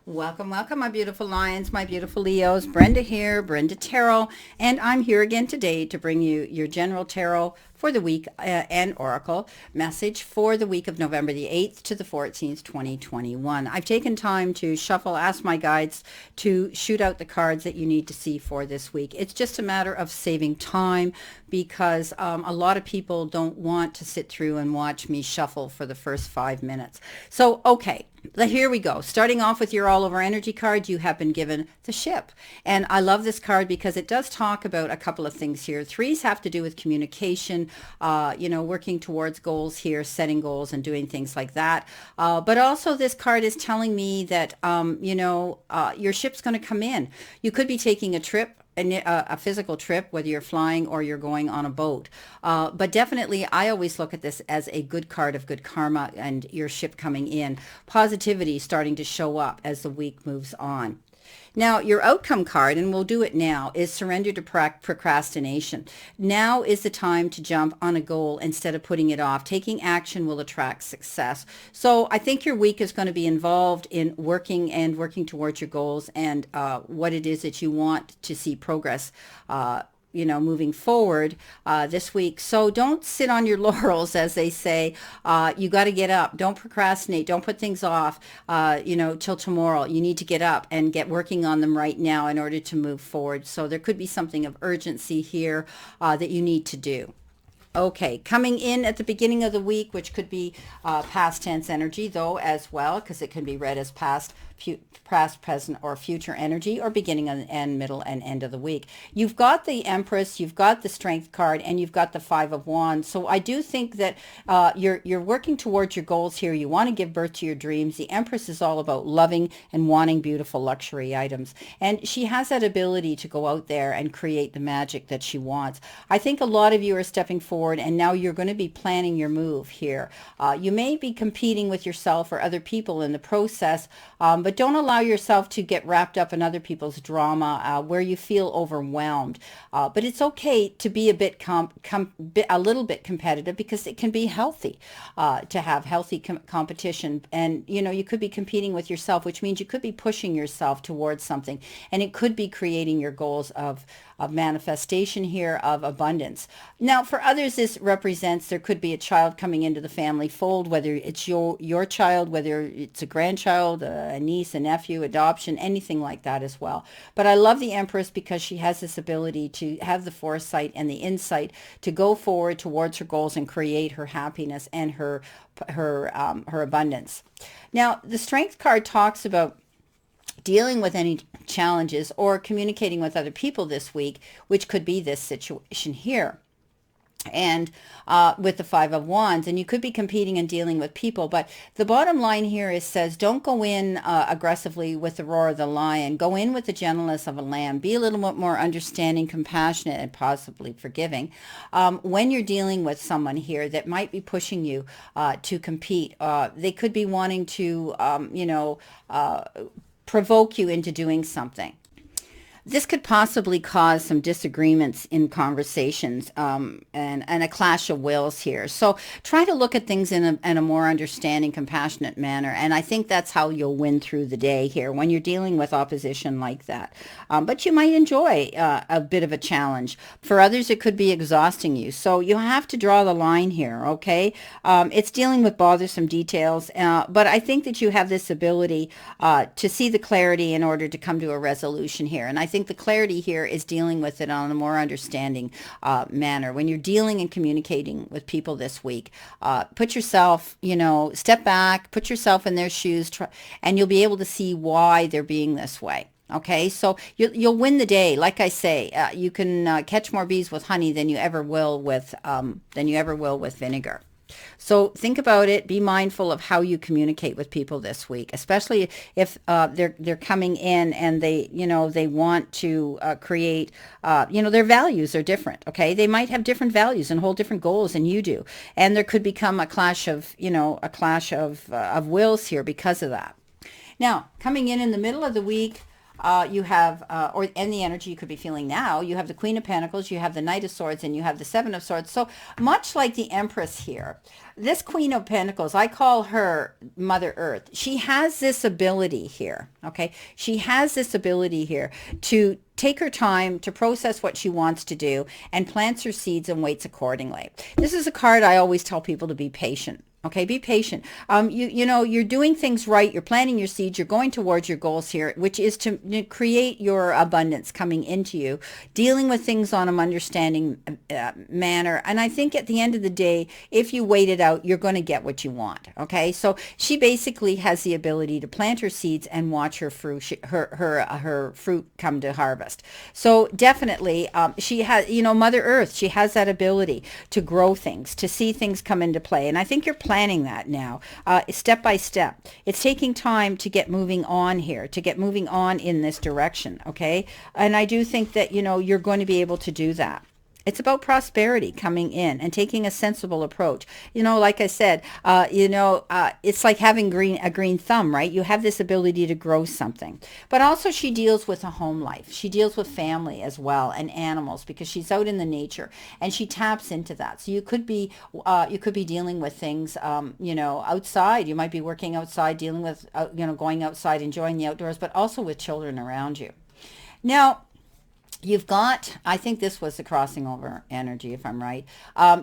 Welcome, welcome, my beautiful lions, my beautiful Leos. Brenda here, Brenda Tarot, and I'm here again today to bring you your general tarot for the week and oracle message for the week of November the 8th to the 14th, 2021. I've taken time to shuffle, ask my guides to shoot out the cards that you need to see for this week. It's just a matter of saving time because a lot of people don't want to sit through and watch me shuffle for the first 5 minutes. So, okay. Here we go. Starting off with your all-over energy card, you have been given the Ship. And I love this card because it does talk about a couple of things here. Threes have to do with communication, working towards goals here, setting goals and doing things like that. But also this card is telling me that, your ship's going to come in. You could be taking a trip, a physical trip, whether you're flying or you're going on a boat. But definitely, I always look at this as a good card of good karma and your ship coming in. Positivity starting to show up as the week moves on. Now, your outcome card, and we'll do it now, is surrender to procrastination. Now is the time to jump on a goal instead of putting it off. Taking action will attract success. So I think your week is going to be involved in working towards your goals and what it is that you want to see progress moving forward this week. So don't sit on your laurels, as they say. You got to get up. Don't procrastinate. Don't put things off, till tomorrow. You need to get up and get working on them right now in order to move forward. So there could be something of urgency here that you need to do. Okay, coming in at the beginning of the week, which could be past tense energy, though, as well, because it can be read as past, present, or future energy, or beginning and middle and end of the week. You've got the Empress, you've got the Strength card, and you've got the Five of Wands. So I do think that you're working towards your goals here. You want to give birth to your dreams. The Empress is all about loving and wanting beautiful luxury items. And she has that ability to go out there and create the magic that she wants. I think a lot of you are stepping forward, and now you're going to be planning your move here. You may be competing with yourself or other people in the process, but don't allow yourself to get wrapped up in other people's drama where you feel overwhelmed. But it's okay to be a little bit competitive, because it can be healthy to have healthy competition. And, you could be competing with yourself, which means you could be pushing yourself towards something. And it could be creating your goals of manifestation here, of abundance. Now, for others, this represents there could be a child coming into the family fold, whether it's your child, whether it's a grandchild, a niece, a nephew, adoption, anything like that as well. But I love the Empress because she has this ability to have the foresight and the insight to go forward towards her goals and create her happiness and her abundance. Now, the Strength card talks about dealing with any challenges or communicating with other people this week, which could be this situation here. And with the Five of Wands, and you could be competing and dealing with people, but the bottom line here says don't go in aggressively with the roar of the lion. Go in with the gentleness of a lamb. Be a little bit more understanding, compassionate, and possibly forgiving when you're dealing with someone here that might be pushing you to compete. They could be wanting to provoke you into doing something. This could possibly cause some disagreements in conversations and a clash of wills here. So try to look at things in a more understanding, compassionate manner. And I think that's how you'll win through the day here when you're dealing with opposition like that. But you might enjoy a bit of a challenge. For others, it could be exhausting you. So you have to draw the line here, okay? It's dealing with bothersome details. But I think that you have this ability to see the clarity in order to come to a resolution here. And I think the clarity here is dealing with it on a more understanding manner. When you're dealing and communicating with people this week, put yourself, step back, put yourself in their shoes, and you'll be able to see why they're being this way. Okay, so you'll win the day. Like I say, you can catch more bees with honey than you ever will with vinegar. So think about it. Be mindful of how you communicate with people this week, especially if they're coming in and they want to create, their values are different. Okay, they might have different values and hold different goals than you do, and there could become a clash of wills here because of that. Now, coming in the middle of the week, you have, or and the energy you could be feeling now, you have the Queen of Pentacles, you have the Knight of Swords, and you have the Seven of Swords. So much like the Empress here, this Queen of Pentacles, I call her Mother Earth. She has this ability here, okay? She has this ability here to take her time to process what she wants to do and plants her seeds and waits accordingly. This is a card I always tell people to be patient. Okay, be patient. You know, you're doing things right. You're planting your seeds. You're going towards your goals here, which is to create your abundance coming into you, dealing with things on an understanding manner. And I think at the end of the day, if you wait it out, you're going to get what you want. Okay, so she basically has the ability to plant her seeds and watch her fruit, her fruit come to harvest. So definitely, she has, you know, Mother Earth. She has that ability to grow things, to see things come into play. And I think you're planning that now, step by step. It's taking time to get moving on here, to get moving on in this direction, okay? And I do think that, you know, you're going to be able to do that. It's about prosperity coming in and taking a sensible approach. You know, like I said, it's like having a green thumb, right? You have this ability to grow something. But also she deals with a home life. She deals with family as well and animals because she's out in the nature and she taps into that. So you could be dealing with things, outside. You might be working outside, dealing with, going outside, enjoying the outdoors, but also with children around you. Now, you've got, I think this was the crossing over energy, if I'm right.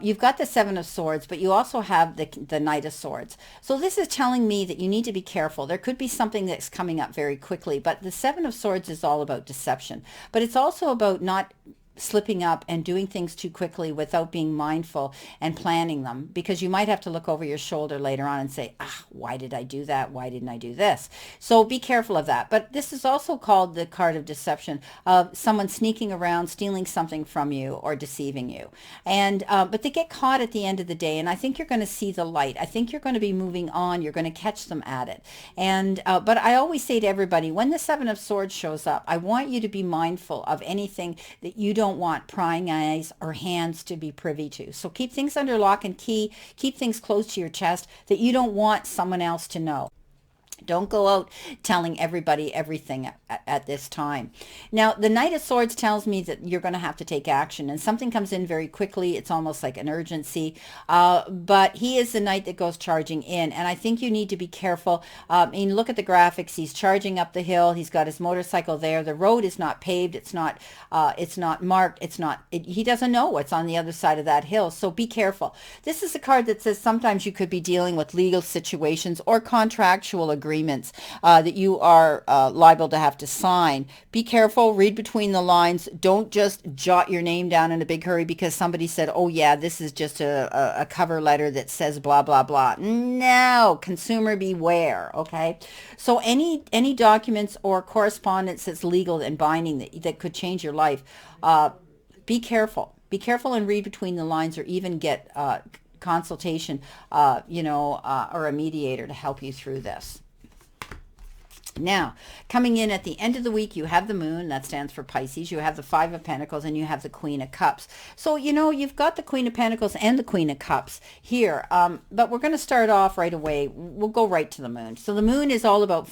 You've got the Seven of Swords, but you also have the Knight of Swords. So this is telling me that you need to be careful. There could be something that's coming up very quickly, but the Seven of Swords is all about deception. But it's also about not slipping up and doing things too quickly without being mindful and planning them, because you might have to look over your shoulder later on and say, why did I do that? Why didn't I do this? So be careful of that. But this is also called the card of deception, of someone sneaking around, stealing something from you or deceiving you. And but they get caught at the end of the day, and I think you're going to see the light. I think you're going to be moving on. You're going to catch them at it. And but I always say to everybody, when the Seven of Swords shows up, I want you to be mindful of anything that you don't want prying eyes or hands to be privy to. So keep things under lock and key. Keep things close to your chest that you don't want someone else to know. Don't go out telling everybody everything at this time. Now, the Knight of Swords tells me that you're going to have to take action, and something comes in very quickly. It's almost like an urgency, but he is the knight that goes charging in, and I think you need to be careful. Look at the graphics. He's charging up the hill. He's got his motorcycle there. The road is not paved. It's not marked. He doesn't know what's on the other side of that hill, so be careful. This is a card that says sometimes you could be dealing with legal situations or contractual agreements that you are liable to have to sign. Be careful. Read between the lines. Don't just jot your name down in a big hurry because somebody said, oh yeah, this is just a cover letter that says blah, blah, blah. No, consumer beware, okay? So any documents or correspondence that's legal and binding that could change your life, be careful. Be careful and read between the lines, or even get consultation, or a mediator to help you through this. Now, coming in at the end of the week, you have the Moon. That stands for Pisces. You have the Five of Pentacles, and you have the Queen of Cups. So, you've got the Queen of Pentacles and the Queen of Cups here. But we're going to start off right away. We'll go right to the Moon. So the Moon is all about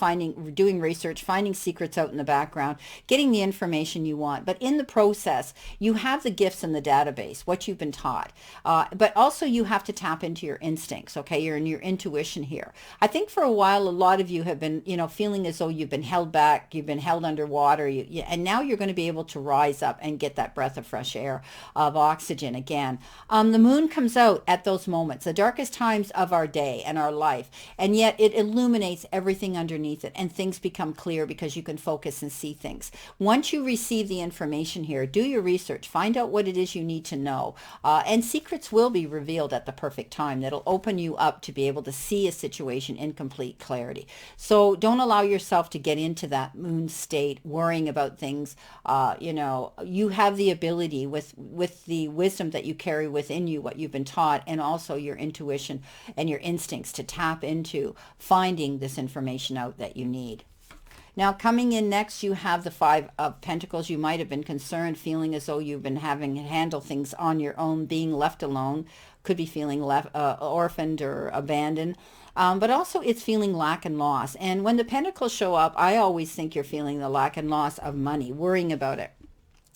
doing research, finding secrets out in the background, getting the information you want. But in the process, you have the gifts in the database, what you've been taught. But also you have to tap into your instincts, okay? You're in your intuition here. I think for a while, a lot of you have been, feeling as though you've been held back, you've been held underwater, and now you're going to be able to rise up and get that breath of fresh air, of oxygen again. The Moon comes out at those moments, the darkest times of our day and our life, and yet it illuminates everything underneath it, and things become clear because you can focus and see things. Once you receive the information here, do your research, find out what it is you need to know, and secrets will be revealed at the perfect time that'll open you up to be able to see a situation in complete clarity. So don't allow yourself to get into that Moon state, worrying about things. You have the ability with the wisdom that you carry within you, what you've been taught, and also your intuition and your instincts to tap into finding this information out that you need. Now, coming in next, you have the Five of Pentacles. You might have been concerned, feeling as though you've been having to handle things on your own, being left alone. Could be feeling orphaned or abandoned. but also it's feeling lack and loss. And when the pentacles show up, I always think you're feeling the lack and loss of money, worrying about it,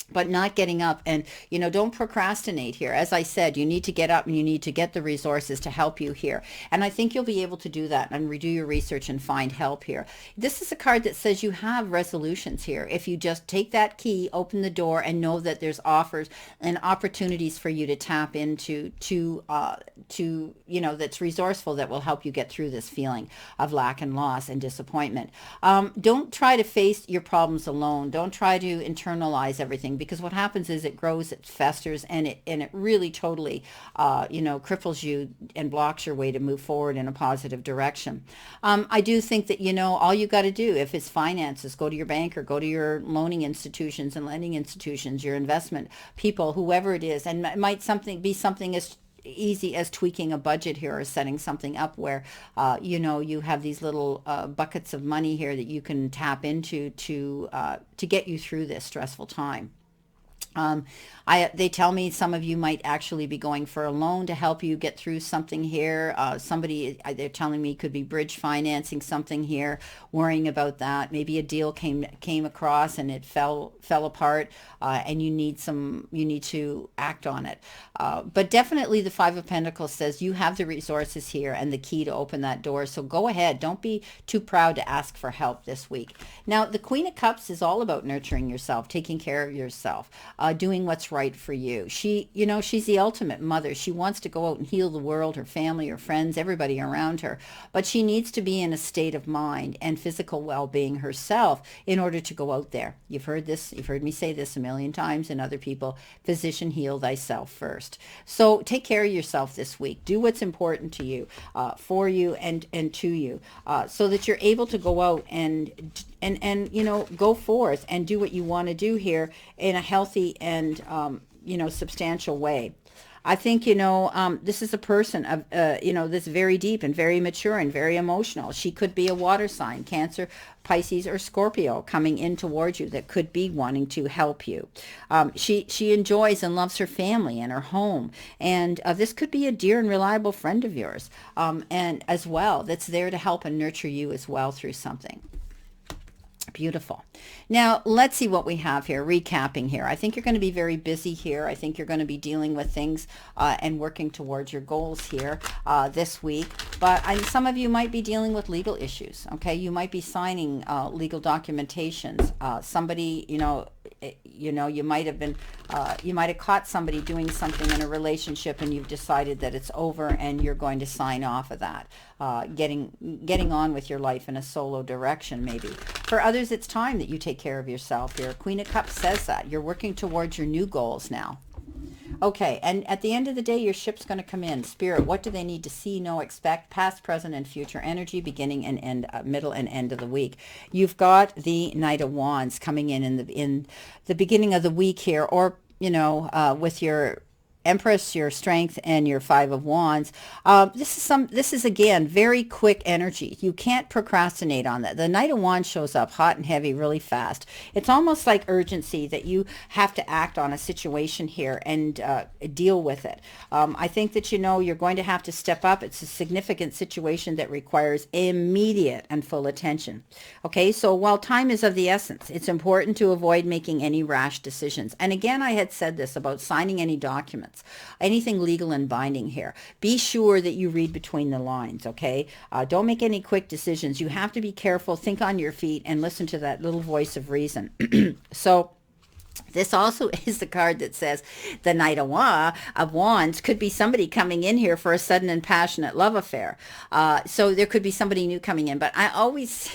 but not getting up. And don't procrastinate here. As I said, you need to get up and you need to get the resources to help you here, and I think you'll be able to do that and redo your research and find help here. This is a card that says you have resolutions here if you just take that key, open the door, and know that there's offers and opportunities for you to tap into that's resourceful, that will help you get through this feeling of lack and loss and disappointment. Don't try to face your problems alone. Don't try to internalize everything, because what happens is it grows, it festers, and it really totally cripples you and blocks your way to move forward in a positive direction. I do think that all you got to do, if it's finances, go to your banker, go to your loaning institutions and lending institutions, your investment people, whoever it is, and it might be something as easy as tweaking a budget here, or setting something up where you have these little buckets of money here that you can tap into to get you through this stressful time. They tell me some of you might actually be going for a loan to help you get through something here. They're telling me could be bridge financing something here, worrying about that. Maybe a deal came across and it fell apart, and you need to act on it. But definitely the Five of Pentacles says you have the resources here and the key to open that door. So go ahead. Don't be too proud to ask for help this week. Now, the Queen of Cups is all about nurturing yourself, taking care of yourself, doing what's right for you. She's the ultimate mother. She wants to go out and heal the world, her family, her friends, everybody around her. But she needs to be in a state of mind and physical well-being herself in order to go out there. You've heard me say this a million times, and other people, physician, heal thyself first. So take care of yourself this week. Do what's important to you, for you and to you, so that you're able to go out and go forth and do what you want to do here in a healthy and substantial way. I think this is a person of that's very deep and very mature and very emotional. She could be a water sign, Cancer, Pisces, or Scorpio, coming in towards you, that could be wanting to help you. She enjoys and loves her family and her home, and this could be a dear and reliable friend of yours, and as well, that's there to help and nurture you as well through something. Beautiful. Now, let's see what we have here. Recapping here. I think you're going to be very busy here. I think you're going to be dealing with things and working towards your goals here this week. But some of you might be dealing with legal issues. Okay, you might be signing legal documentations. Somebody, you might have caught somebody doing something in a relationship, and you've decided that it's over, and you're going to sign off of that. Getting on with your life in a solo direction, maybe. For others, it's time that you take care of yourself here. Queen of Cups says that. You're working towards your new goals now. Okay, and at the end of the day, your ship's going to come in. Spirit, what do they need to see, know, expect? Past, present, and future energy, beginning and end, middle and end of the week. You've got the Knight of Wands coming in the beginning of the week here, or with your Empress, your Strength, and your Five of Wands. This is again very quick energy. You can't procrastinate on that. The Knight of Wands shows up hot and heavy really fast. It's almost like urgency, that you have to act on a situation here and deal with it. I think that you're going to have to step up. It's a significant situation that requires immediate and full attention. Okay, so while time is of the essence, it's important to avoid making any rash decisions. And again, I had said this about signing any documents. Anything legal and binding here. Be sure that you read between the lines, okay? Don't make any quick decisions. You have to be careful, think on your feet, and listen to that little voice of reason. So this also is the card that says the Knight of Wands could be somebody coming in here for a sudden and passionate love affair. So there could be somebody new coming in. But I always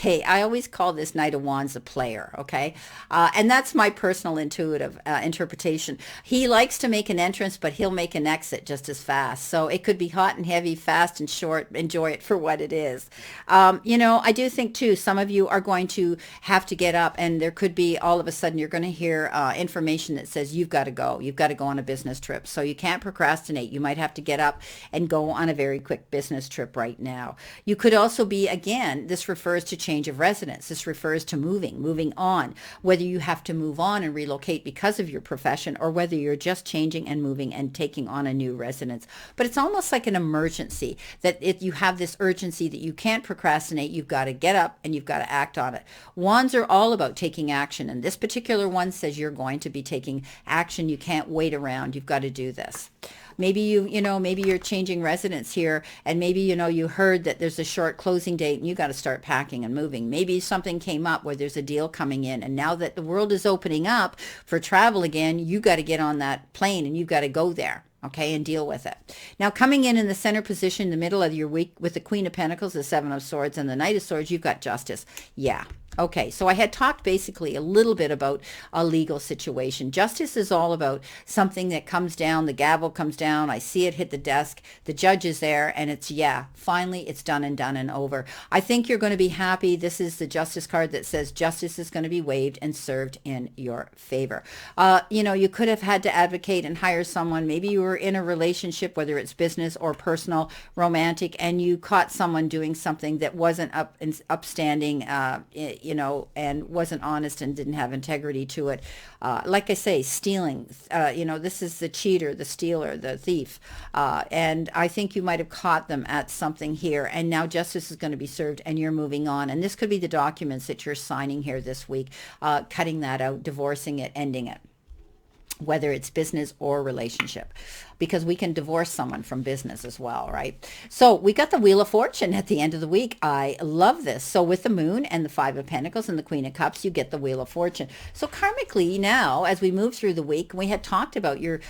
call this Knight of Wands a player, okay? And that's my personal intuitive interpretation. He likes to make an entrance, but he'll make an exit just as fast. So it could be hot and heavy, fast and short. Enjoy it for what it is. I do think, too, some of you are going to have to get up, and there could be all of a sudden you're going to hear information that says you've got to go. You've got to go on a business trip. So you can't procrastinate. You might have to get up and go on a very quick business trip right now. You could also be, again, this refers to change of residence. This refers to moving on, whether you have to move on and relocate because of your profession or whether you're just changing and moving and taking on a new residence. But it's almost like an emergency that if you have this urgency that you can't procrastinate, you've got to get up and you've got to act on it. Wands are all about taking action. And this particular one says you're going to be taking action. You can't wait around. You've got to do this. Maybe maybe you're changing residence here and maybe, you heard that there's a short closing date and you got to start packing and moving. Maybe something came up where there's a deal coming in and now that the world is opening up for travel again, you got to get on that plane and you got to go there. Okay, and deal with it. Now, coming in the center position in the middle of your week with the Queen of Pentacles, the Seven of Swords, and the Knight of Swords, you've got Justice. Yeah. Okay, so I had talked basically a little bit about a legal situation. Justice is all about something that comes down, the gavel comes down, I see it hit the desk, the judge is there, and it's, finally it's done and over. I think you're going to be happy. This is the Justice card that says justice is going to be waived and served in your favor. You could have had to advocate and hire someone. Maybe you were in a relationship, whether it's business or personal, romantic, and you caught someone doing something that wasn't upstanding, and wasn't honest and didn't have integrity to it. Like I say, stealing, this is the cheater, the stealer, the thief. And I think you might have caught them at something here. And now justice is going to be served and you're moving on. And this could be the documents that you're signing here this week, cutting that out, divorcing it, ending it, whether it's business or relationship, because we can divorce someone from business as well, right? So we got the Wheel of Fortune at the end of the week. I love this. So with the Moon and the Five of Pentacles and the Queen of Cups, you get the Wheel of Fortune. So karmically now, as we move through the week, we had talked about you're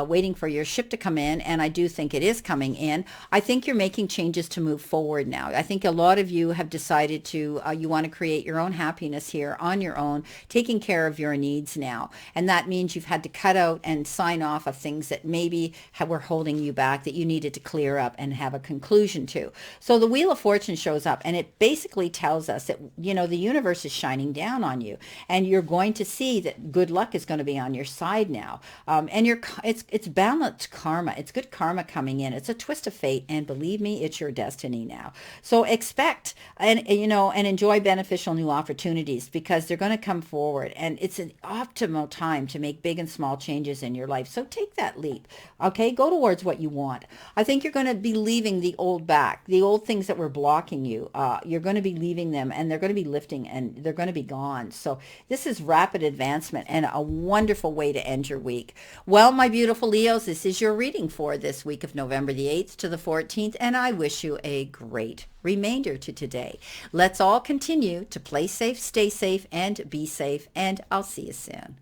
waiting for your ship to come in, and I do think it is coming in. I think you're making changes to move forward now. I think a lot of you have decided to, you want to create your own happiness here on your own, taking care of your needs now. And that means you've had to cut out and sign off of things that maybe were holding you back that you needed to clear up and have a conclusion to. So the Wheel of Fortune shows up and it basically tells us that, the universe is shining down on you and you're going to see that good luck is going to be on your side now. And it's balanced karma. It's good karma coming in. It's a twist of fate. And believe me, it's your destiny now. So expect and enjoy beneficial new opportunities because they're going to come forward and it's an optimal time to make big and small changes in your life. So take that leap. Okay, go towards what you want. I think you're going to be leaving the old back, the old things that were blocking you. You're going to be leaving them and they're going to be lifting and they're going to be gone. So this is rapid advancement and a wonderful way to end your week. Well, my beautiful Leos, this is your reading for this week of November the 8th to the 14th, and I wish you a great remainder to today. Let's all continue to play safe, stay safe, and be safe, and I'll see you soon.